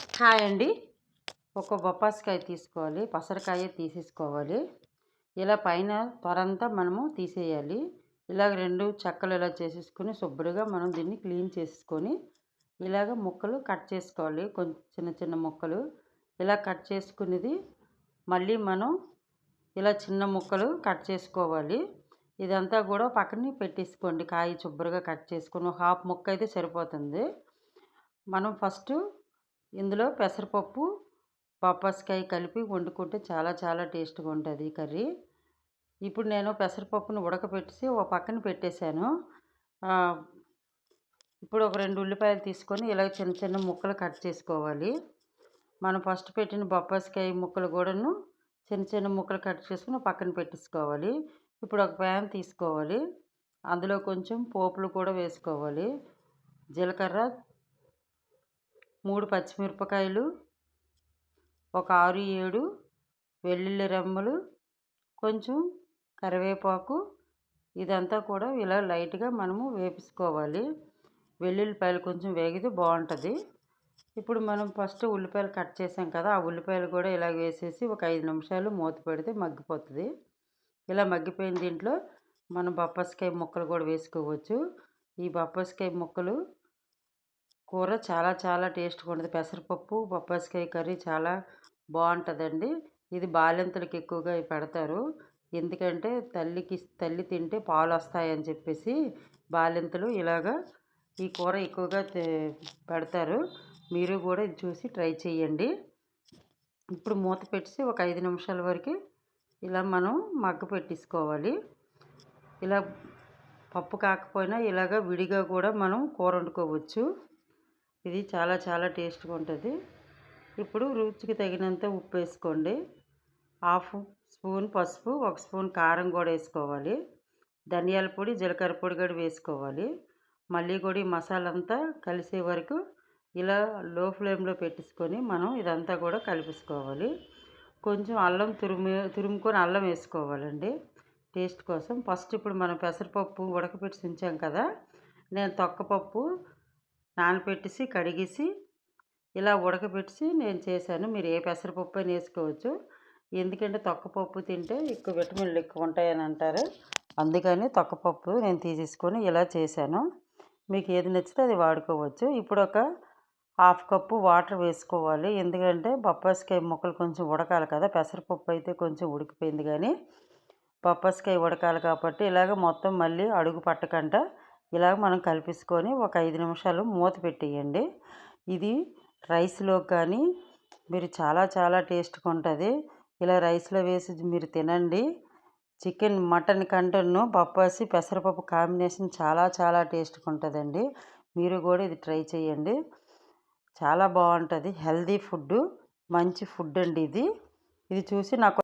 Hi అండి. ఒక బొప్పాస్కాయ తీసుకోవాలి, పసరకాయ తీసేసుకోవాలి. ఇలా పైన పొరంతా మనము తీసేయాలి. ఇలాగ 2 చెక్కలు ఇలా చేసేసుకొని శుభ్రంగా మనం దీన్ని క్లీన్ చేసుకొని ఇలాగ ముక్కలు కట్ చేసుకోవాలి. కొంచెం చిన్న చిన్న ముక్కలు ఇలా కట్ చేసుకునేది మళ్ళీ మనం ఇలా చిన్న ముక్కలు కట్ చేసుకోవాలి. ఇదంతా కూడా పక్కన పెట్టేసుకోండి. కాయ శుభ్రంగా కట్ చేసుకొని ఒక హాఫ్ ముక్క అయితే సరిపోతుంది. మనం ఫస్ట్ ఇందులో పెసరపప్పు, బొప్పాస్కాయ కలిపి వండుకుంటే చాలా చాలా టేస్ట్‌గా ఉంటుంది ఈ కర్రీ. ఇప్పుడు నేను పెసరపప్పును ఉడకబెట్టేసి ఓ పక్కన పెట్టేశాను. ఆహ్, ఇప్పుడు ఒక 2 ఉల్లిపాయలు తీసుకొని ఇలా చిన్న చిన్న ముక్కలు కట్ చేసుకోవాలి. మనం ఫస్ట్ పెట్టిన బొప్పాస్కాయ ముక్కలు కూడాను చిన్న చిన్న ముక్కలు కట్ చేసుకొని పక్కన పెట్టేసుకోవాలి. ఇప్పుడు ఒక ప్యాన్ తీసుకోవాలి. అందులో కొంచెం పోపులు కూడా వేసుకోవాలి. జీలకర్ర, 3 పచ్చిమిరపకాయలు, ఒక 6, 7 వెల్లుల్లి రెమ్మలు, కొంచెం కరివేపాకు, ఇదంతా కూడా ఇలా లైట్‌గా మనము వేపించుకోవాలి. వెల్లుల్లిపాయలు కొంచెం వేగితే బాగుంటుంది. ఇప్పుడు మనం ఫస్ట్ ఉల్లిపాయలు కట్ చేసాం కదా, ఆ ఉల్లిపాయలు కూడా ఇలా వేసేసి ఒక 5 నిమిషాలు మూత పెడితే మగ్గిపోతుంది. ఇలా మగ్గిపోయిన దీంట్లో మనం బొప్పాస్కాయ ముక్కలు కూడా వేసుకోవచ్చు. ఈ బొప్పాస్కాయ ముక్కలు కూర చాలా చాలా టేస్ట్‌గా ఉంటుంది. పెసరపప్పు, బొప్పాస్కాయ కర్రీ చాలా బాగుంటుందండి. ఇది బాలింతలకు ఎక్కువగా పెడతారు. ఎందుకంటే తల్లి తింటే పాలు వస్తాయని చెప్పేసి బాలింతలు ఇలాగా ఈ కూర ఎక్కువగా పెడతారు. మీరు కూడా ఇది చూసి ట్రై చేయండి. ఇప్పుడు మూత పెట్టేసి ఒక 5 నిమిషాల వరకు ఇలా మనం పెట్టేసుకోవాలి. ఇలా పప్పు కాకపోయినా ఇలాగ విడిగా కూడా మనం కూర వండుకోవచ్చు. ఇది చాలా చాలా టేస్ట్‌గా ఉంటుంది. ఇప్పుడు రుచికి తగినంత ఉప్పు వేసుకోండి. హాఫ్ స్పూన్ పసుపు, 1 స్పూన్ కారం కూడా వేసుకోవాలి. ధనియాల పొడి, జీలకర్ర పొడి కూడా వేసుకోవాలి. మళ్ళీ కూడా ఈ మసాలా అంతా కలిసే వరకు ఇలా లో ఫ్లేమ్లో పెట్టేసుకొని మనం ఇదంతా కూడా కలిపేసుకోవాలి. కొంచెం అల్లం తురుముకొని అల్లం వేసుకోవాలండి టేస్ట్ కోసం. ఫస్ట్ ఇప్పుడు మనం పెసరపప్పు ఉడకపెట్టి ఉంచాం కదా, నేను తొక్కపప్పు నానపెట్టేసి కడిగేసి ఇలా ఉడకబెట్టేసి నేను చేశాను. మీరు ఏ పెసరపప్పు అయినా వేసుకోవచ్చు. ఎందుకంటే తొక్కపప్పు తింటే ఎక్కువ విటమిన్లు ఎక్కువ ఉంటాయని అంటారు. అందుకని తొక్కపప్పు నేను తీసేసుకొని ఇలా చేశాను. మీకు ఏది నచ్చితే అది వాడుకోవచ్చు. ఇప్పుడు ఒక హాఫ్ కప్పు వాటర్ వేసుకోవాలి. ఎందుకంటే బొప్పాస్కాయ ముక్కలు కొంచెం ఉడకాలి కదా, పెసరపప్పు అయితే కొంచెం ఉడికిపోయింది కానీ బొప్పాస్కాయ ఉడకాలి కాబట్టి ఇలాగ మొత్తం మళ్ళీ అడుగు పట్టకుండా ఇలాగ మనం కలిపేసుకొని ఒక 5 నిమిషాలు మూత పెట్టేయండి. ఇది రైస్లో కానీ మీరు చాలా చాలా టేస్ట్‌గా ఉంటుంది. ఇలా రైస్లో వేసి మీరు తినండి. చికెన్, మటన్ కంటేను బొప్పాసి పెసరపప్పు కాంబినేషన్ చాలా చాలా టేస్ట్‌గా ఉంటుందండి. మీరు కూడా ఇది ట్రై చేయండి. చాలా బాగుంటుంది. హెల్తీ ఫుడ్డు, మంచి ఫుడ్ అండి ఇది. ఇది చూసి నాకు